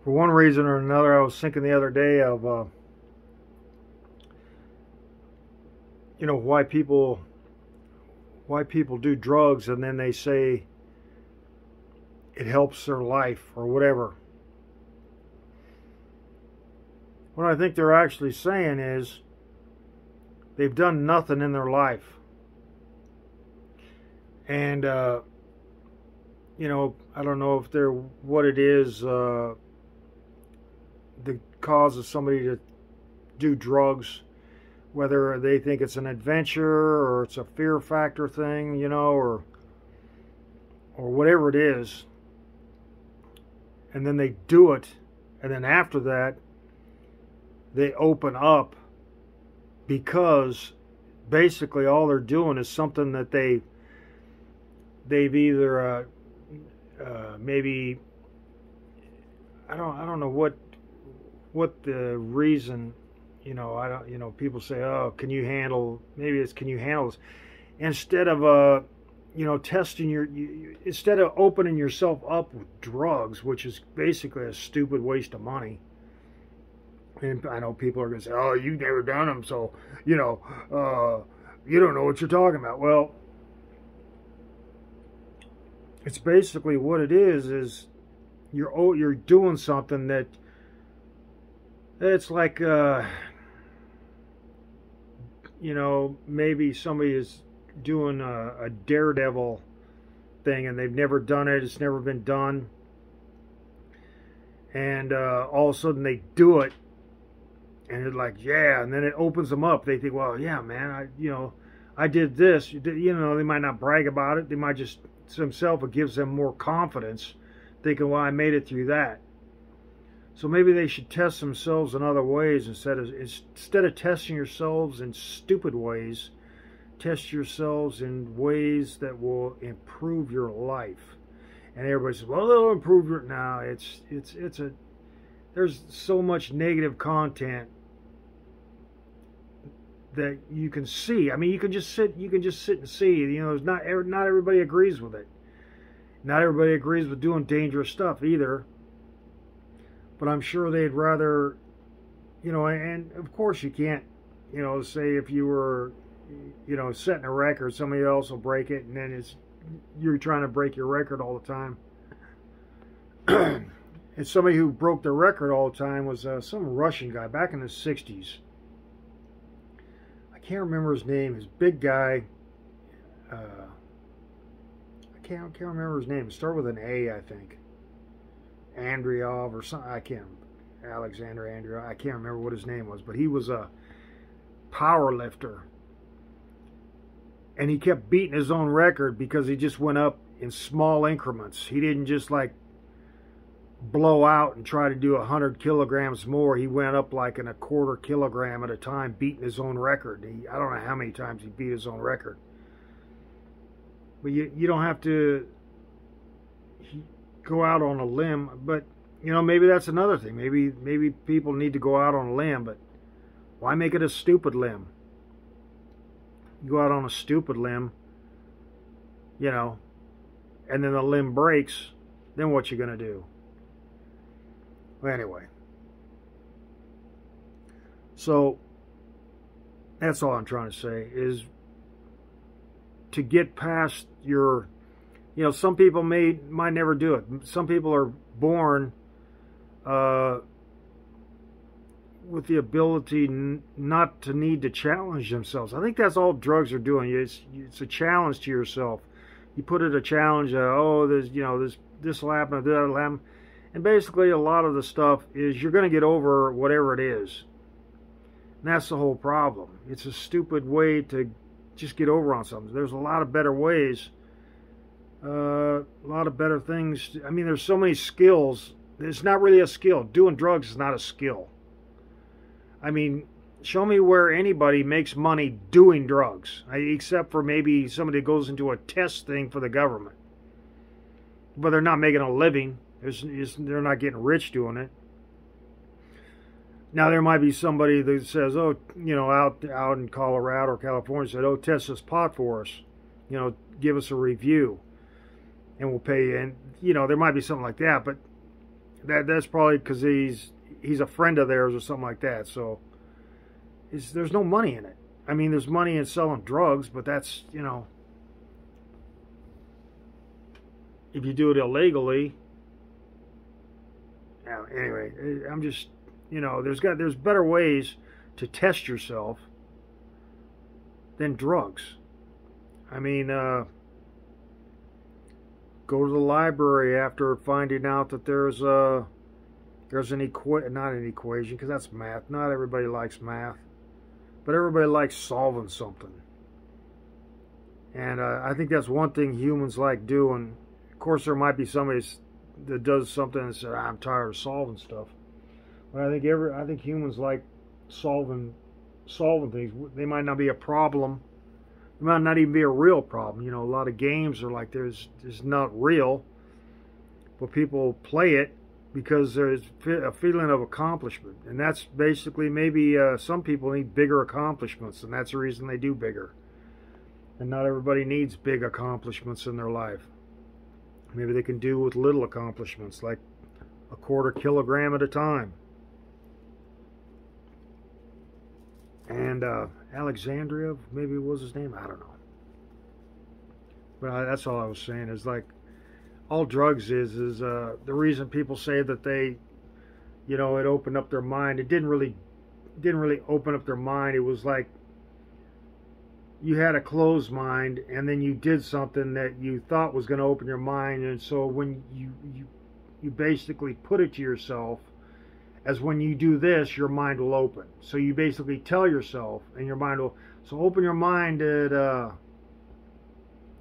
For one reason or another, I was thinking the other day of, why people do drugs, and then they say it helps their life or whatever. What I think they're actually saying is they've done nothing in their life. And, I don't know if they're what it is that causes somebody to do drugs, whether they think it's an adventure or it's a fear factor thing, or whatever it is. And then they do it, and then after that, they open up, because basically all they're doing is something that they've either maybe, I don't know what the reason, people say, oh, can you handle this? Instead of instead of opening yourself up with drugs, which is basically a stupid waste of money. And I know people are going to say, oh, you've never done them, so, you don't know what you're talking about. Well, it's basically what it is you're doing something that, it's like, maybe somebody is doing a daredevil thing and they've never done it, it's never been done, and all of a sudden they do it, and it's like, yeah, and then it opens them up. They think, well, yeah, man, I did this. They might not brag about it. They might just, themselves, it gives them more confidence, thinking, well, I made it through that. So maybe they should test themselves in other ways instead of testing yourselves in stupid ways. Test yourselves in ways that will improve your life. And everybody says, well, they'll improve your... No, there's so much negative content that you can see. I mean, you can just sit and see. Not everybody agrees with it. Not everybody agrees with doing dangerous stuff either. But I'm sure they'd rather, and of course you can't, say if you were, setting a record, somebody else will break it, and then you're trying to break your record all the time. And somebody who broke the record all the time was some Russian guy back in the 60s. I can't remember his name. His big guy. I can't remember his name. It started with an A, I think. Andreov or something. Alexander Andreov. I can't remember what his name was, but he was a power lifter. And he kept beating his own record because he just went up in small increments. He didn't just like blow out and try to do 100 kilograms more. He went up like in a quarter kilogram at a time, beating his own record. I don't know how many times he beat his own record. But you don't have to go out on a limb. But maybe that's another thing. Maybe people need to go out on a limb, but why make it a stupid limb? You go out on a stupid limb, and then the limb breaks, then what you gonna do? Well, anyway, so that's all I'm trying to say is to get past your, some people might never do it. Some people are born with the ability not to need to challenge themselves. I think that's all drugs are doing. It's a challenge to yourself. You put it a challenge. This will happen, that will happen. And basically, a lot of the stuff is you're going to get over whatever it is. And that's the whole problem. It's a stupid way to just get over on something. There's a lot of better ways. A lot of better things. I mean, there's so many skills. It's not really a skill. Doing drugs is not a skill. I mean, show me where anybody makes money doing drugs. Except for maybe somebody goes into a test thing for the government. But they're not making a living. They're not getting rich doing it. Now, there might be somebody that says, oh, out in Colorado or California, said, oh, test this pot for us. Give us a review. And we'll pay you. And, there might be something like that. But That's probably because he's a friend of theirs or something like that. So there's no money in it. I mean, there's money in selling drugs, but that's, you know, if you do it illegally. Anyway, I'm just, you know, there's better ways to test yourself than drugs. I mean, go to the library after finding out that there's not an equation, because that's math. Not everybody likes math, but everybody likes solving something. And I think that's one thing humans like doing. Of course, there might be somebody that does something and says, "I'm tired of solving stuff." But I think humans like solving things. They might not be a problem. It might not even be a real problem. You know, a lot of games are like there's not real, but people play it because there's a feeling of accomplishment, and that's basically maybe some people need bigger accomplishments, and that's the reason they do bigger. And not everybody needs big accomplishments in their life. Maybe they can do with little accomplishments, like a 1/4 kilogram at a time. And Alexandria, maybe was his name, I don't know. But that's all I was saying, is like, all drugs is the reason people say that they, you know, it opened up their mind. It didn't really open up their mind. It was like you had a closed mind, and then you did something that you thought was going to open your mind. And so when you basically put it to yourself as, when you do this, your mind will open. So you basically tell yourself, and your mind will, so open your mind at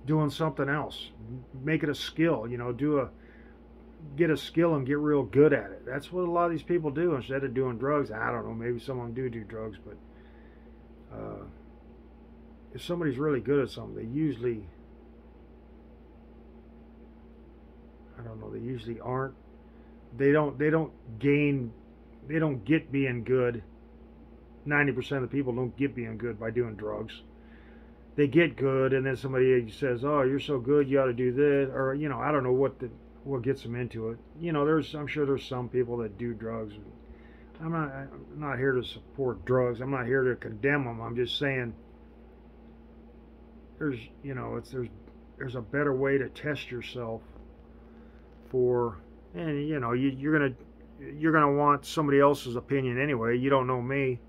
doing something else. Make it a skill, you know, get a skill and get real good at it. That's what a lot of these people do instead of doing drugs. I don't know, maybe some of them do drugs, but if somebody's really good at something, they usually, I don't know, they usually aren't. They don't get being good. 90% of the people don't get being good by doing drugs. They get good, and then somebody says, "Oh, you're so good, you ought to do this," or, you know, I don't know what gets them into it. You know, I'm sure there's some people that do drugs. I'm not here to support drugs. I'm not here to condemn them. I'm just saying there's a better way to test yourself for, and you know, you're gonna want somebody else's opinion anyway. You don't know me,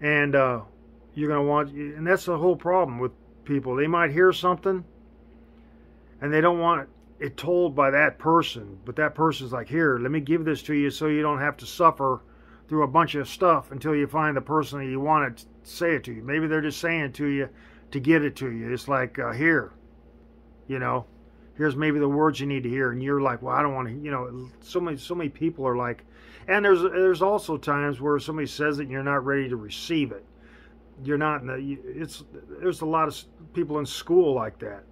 and you're gonna want, and that's the whole problem with people. They might hear something, and they don't want it told by that person, but that person's like, "Here, let me give this to you, so you don't have to suffer through a bunch of stuff until you find the person that you want to say it to you." Maybe they're just saying it to you to get it to you. It's like, here, you know, here's maybe the words you need to hear, and you're like, "Well, I don't want to," you know. So many people are like, and there's also times where somebody says it and you're not ready to receive it. You're not in there's a lot of people in school like that.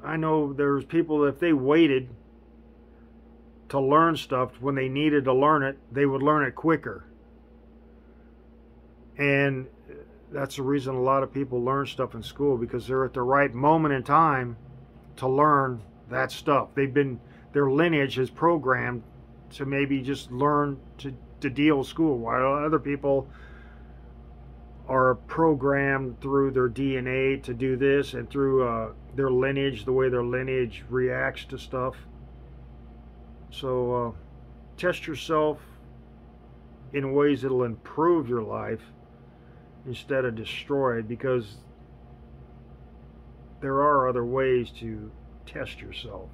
I know there's people, if they waited to learn stuff when they needed to learn it, they would learn it quicker. And that's the reason a lot of people learn stuff in school, because they're at the right moment in time to learn that stuff. Their lineage is programmed to maybe just learn to deal with school, while other people are programmed through their DNA to do this, and through their lineage, the way their lineage reacts to stuff. So test yourself in ways that'll improve your life instead of destroy it, because there are other ways to test yourself.